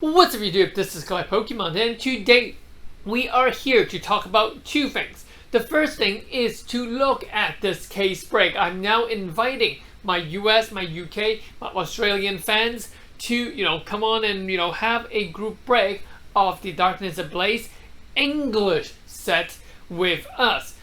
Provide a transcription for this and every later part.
What's up YouTube, this is Collect Pokemon, and today we are here to talk about two things. The first thing is to look at this case break. I'm now inviting my US, my UK, my Australian fans to, come on and, have a group break of the Darkness Ablaze English set with us.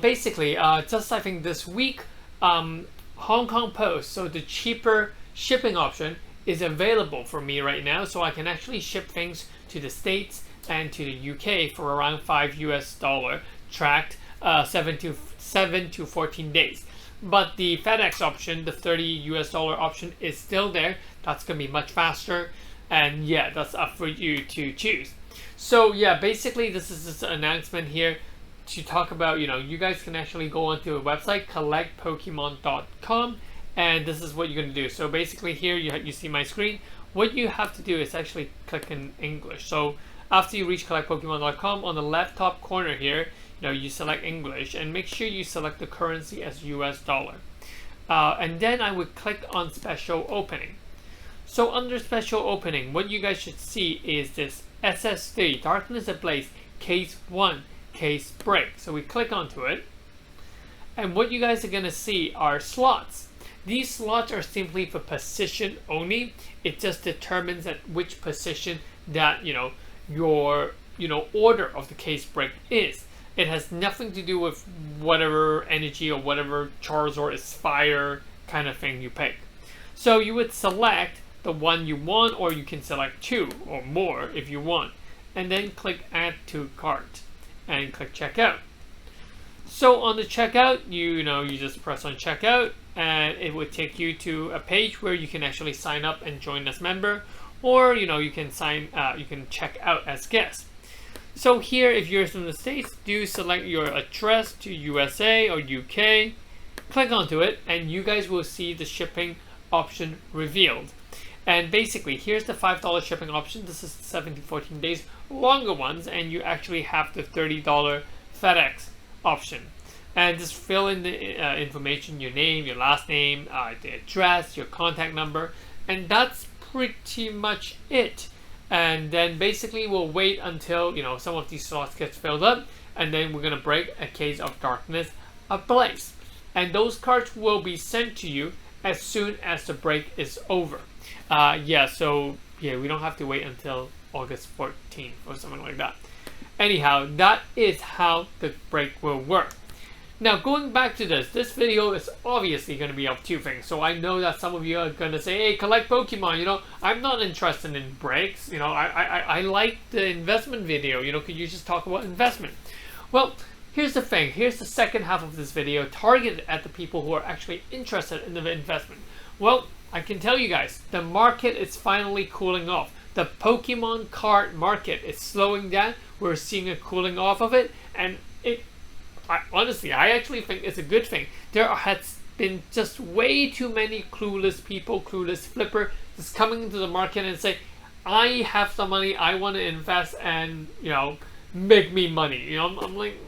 Basically, just I think this week, Hong Kong Post, so the cheaper shipping option, is available for me right now, so I can actually ship things to the States and to the UK for around $5 tracked 7 to 14 days. But the FedEx option, the $30 option, is still there. That's gonna be much faster, and yeah, that's up for you to choose. So yeah, basically this is just an announcement here to talk about, you guys can actually go onto a website, collectpokemon.com, and this is what you're going to do. So basically here you see my screen. What you have to do is actually click in English. So after you reach collectpokemon.com, on the left top corner here, you select English and make sure you select the currency as US dollar. And then I would click on special opening. So under special opening, what you guys should see is this SS3 Darkness Ablaze Case 1 Case Break. So we click onto it, and what you guys are going to see are slots. These slots are simply for position only. It just determines at which position that your order of the case break is. It has nothing to do with whatever energy or whatever Charizard is fire kind of thing you pick. So you would select the one you want, or you can select two or more if you want, and then click add to cart and click checkout. So on the checkout, you just press on checkout, and it would take you to a page where you can actually sign up and join as member, or you can check out as guest. So here, if you're from the States, do select your address to USA or UK, click onto it, and you guys will see the shipping option revealed. And basically, here's the $5 shipping option. This is 7 to 14 days longer ones, and you actually have the $30 FedEx option. And just fill in the information, your name, your last name, the address, your contact number, and that's pretty much it. And then basically we'll wait until some of these slots get filled up, and then we're gonna break a case of Darkness Ablaze, and those cards will be sent to you as soon as the break is over. So we don't have to wait until August 14th or something like that. Anyhow, that is how the break will work. Now, going back to this video is obviously going to be of two things. So I know that some of you are going to say, hey, collect Pokemon, I'm not interested in breaks. I like the investment video. Could you just talk about investment? Well, here's the thing. Here's the second half of this video targeted at the people who are actually interested in the investment. Well, I can tell you guys, the market is finally cooling off. The Pokemon card market is slowing down. We're seeing a cooling off of it, and honestly, I actually think it's a good thing. There has been just way too many clueless people, clueless flipper, just coming into the market and say, I have some money, I want to invest and, make me money. I'm like,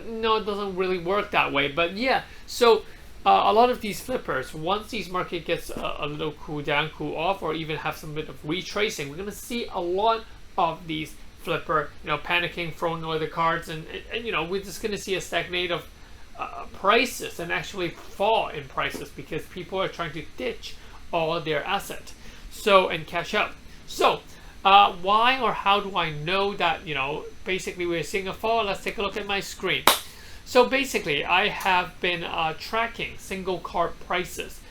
no, it doesn't really work that way. But yeah, so a lot of these flippers, once these market gets a little cool down, cool off, or even have some bit of retracing, we're going to see a lot of these flipper, panicking, throwing away the cards, and we're just going to see a stagnate of prices and actually fall in prices because people are trying to ditch all their assets and cash out. So why or how do I know that basically we're seeing a fall? Let's take a look at my screen. So basically I have been tracking single card prices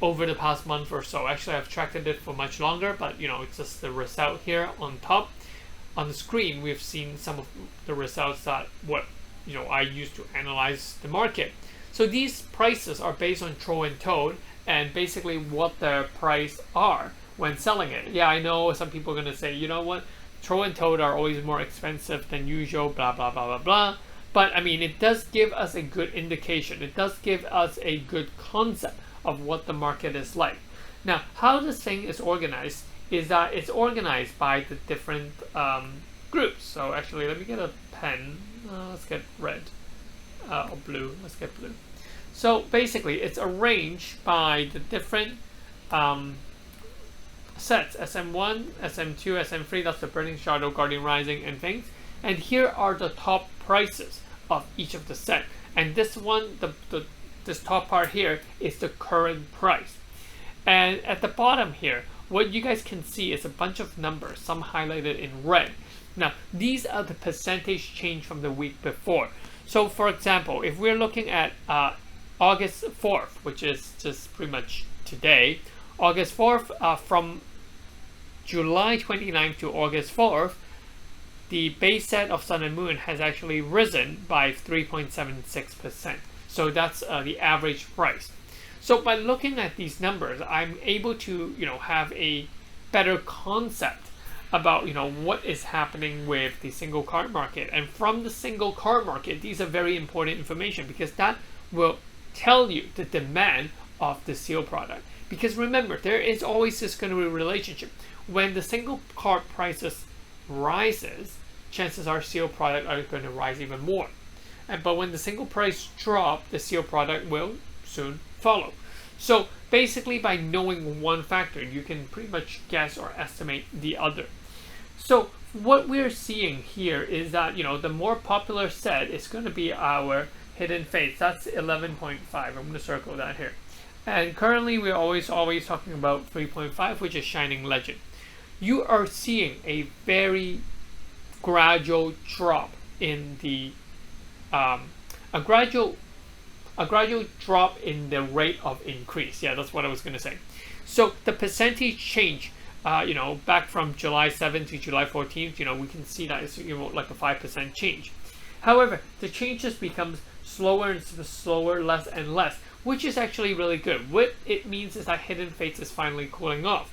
over the past month or so. Actually, I've tracked it for much longer, but it's just the result here on top. On the screen, we've seen some of the results that I use to analyze the market. So these prices are based on Troll and Toad, and basically what their price are when selling it. Yeah, I know some people are gonna say, you know what, Troll and Toad are always more expensive than usual, blah blah blah blah blah. But I mean, it does give us a good indication. It does give us a good concept of what the market is like. Now, how this thing is organized is that it's organized by the different groups. So actually, let me get a pen. Let's get red or blue. Let's get blue. So basically, it's arranged by the different sets, SM1, SM2, SM3, that's the Burning Shadow, Guardian Rising, and things. And here are the top prices of each of the set. And this one, this top part here is the current price. And at the bottom here, what you guys can see is a bunch of numbers, some highlighted in red. Now, these are the percentage change from the week before. So, for example, if we're looking at August 4th, which is just pretty much today, August 4th, from July 29th to August 4th, the base set of Sun and Moon has actually risen by 3.76%. So that's the average price. So by looking at these numbers, I'm able to, have a better concept about, what is happening with the single card market. And from the single card market, these are very important information because that will tell you the demand of the seal product. Because remember, there is always this kind of a relationship. When the single card prices rises, chances are seal product are going to rise even more. But when the single price drop, the seal product will soon follow. So basically, by knowing one factor, you can pretty much guess or estimate the other. So what we're seeing here is that, the more popular set is going to be our Hidden Fates. That's 11.5. I'm going to circle that here. And currently, we're always talking about 3.5, which is Shining Legend. You are seeing a very gradual drop in the a gradual drop in the rate of increase. Yeah, that's what I was going to say. So the percentage change, back from July 7th to July 14th, we can see that it's like a 5% change. However, the change just becomes slower and slower, less and less, which is actually really good. What it means is that Hidden Fates is finally cooling off.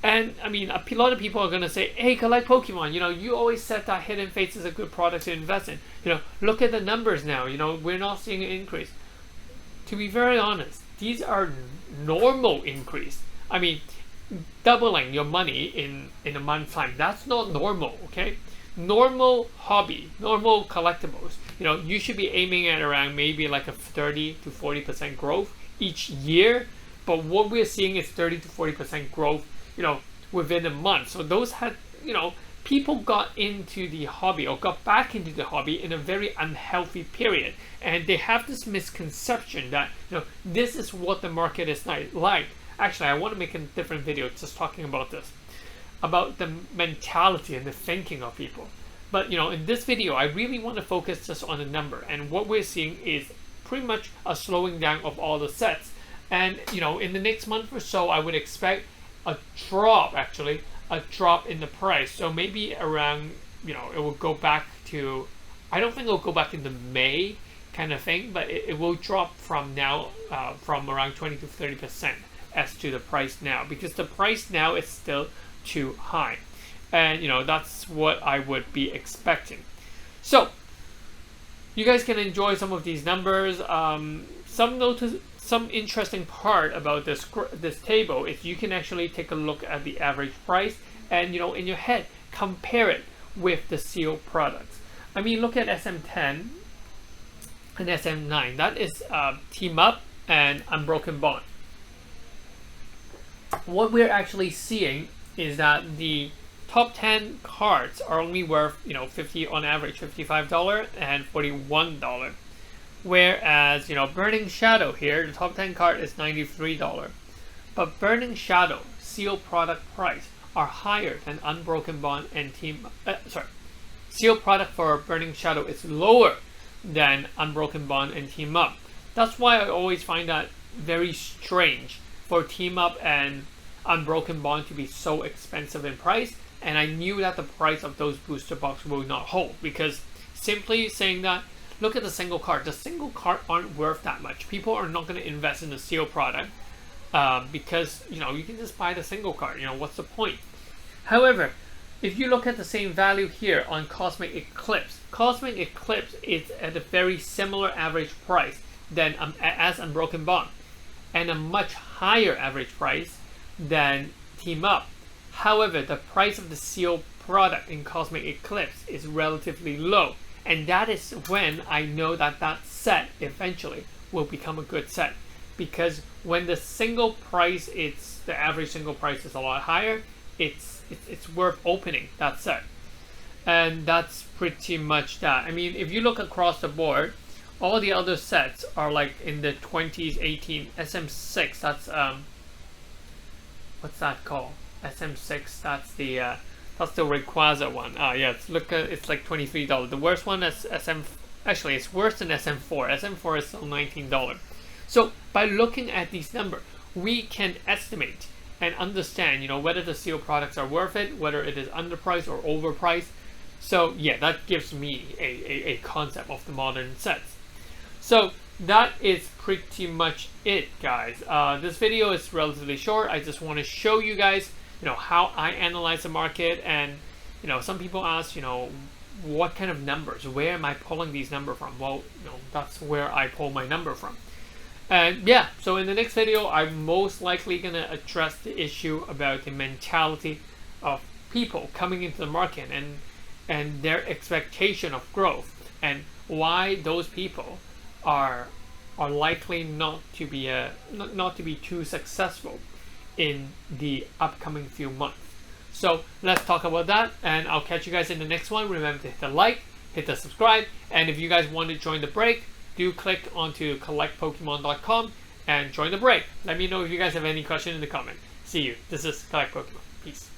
And I mean, a lot of people are going to say, hey, collect Pokemon. You always said that Hidden Fates is a good product to invest in. Look at the numbers now. We're not seeing an increase. To be very honest, these are normal increase. I mean, doubling your money in a month's time, that's not normal, okay? Normal hobby, normal collectibles, you should be aiming at around maybe like a 30 to 40% growth each year. But what we're seeing is 30 to 40% growth within a month. So those had, people got into the hobby or got back into the hobby in a very unhealthy period. And they have this misconception that, this is what the market is like. Actually, I want to make a different video just talking about this, about the mentality and the thinking of people. But, in this video, I really want to focus just on the number. And what we're seeing is pretty much a slowing down of all the sets. And, in the next month or so, I would expect a drop in the price. So maybe around, it will go back to, I don't think it will go back into May kind of thing, but it will drop from now, from around 20 to 30% as to the price now, because the price now is still too high. And, that's what I would be expecting. So, you guys can enjoy some of these numbers. Some interesting part about this table is you can actually take a look at the average price and, in your head, compare it with the seal products. I mean, look at SM10 and SM9. That is Team Up and Unbroken Bond. What we're actually seeing is that the top 10 cards are only worth, 50 on average, $55 and $41. Whereas, Burning Shadow here, the top 10 card is $93. But Burning Shadow seal product price are higher than Unbroken Bond and seal product for Burning Shadow is lower than Unbroken Bond and Team Up. That's why I always find that very strange for Team Up and Unbroken Bond to be so expensive in price. And I knew that the price of those booster boxes will not hold, because simply saying that, look at the single card. The single card aren't worth that much. People are not going to invest in the seal product because, you can just buy the single card. What's the point? However, if you look at the same value here on Cosmic Eclipse is at a very similar average price than as Unbroken Bond, and a much higher average price than Team Up. However, the price of the seal product in Cosmic Eclipse is relatively low. And that is when I know that that set eventually will become a good set. Because when the single price, it's the average single price is a lot higher, it's worth opening that set. And that's pretty much that. I mean, if you look across the board, all the other sets are like in the 20s, 18, SM6, that's what's that called? SM6, that's the Rayquaza one. Yeah, it's like $23. The worst one is actually it's worse than SM4. SM4 is still $19. So by looking at these numbers, we can estimate and understand, whether the sealed products are worth it, whether it is underpriced or overpriced. So yeah, that gives me a concept of the modern sets. So that is pretty much it, guys. This video is relatively short. I just want to show you guys, how I analyze the market. And some people ask, what kind of numbers? Where am I pulling these numbers from? Well, that's where I pull my number from. And yeah, so in the next video, I'm most likely going to address the issue about the mentality of people coming into the market and their expectation of growth, and why those people are likely not to be too successful in the upcoming few months. So let's talk about that, and I'll catch you guys in the next one. Remember to hit the like, hit the subscribe, and if you guys want to join the break, do click onto collectpokemon.com and join the break. Let me know if you guys have any question in the comment. See you. This is Collect Pokemon. Peace.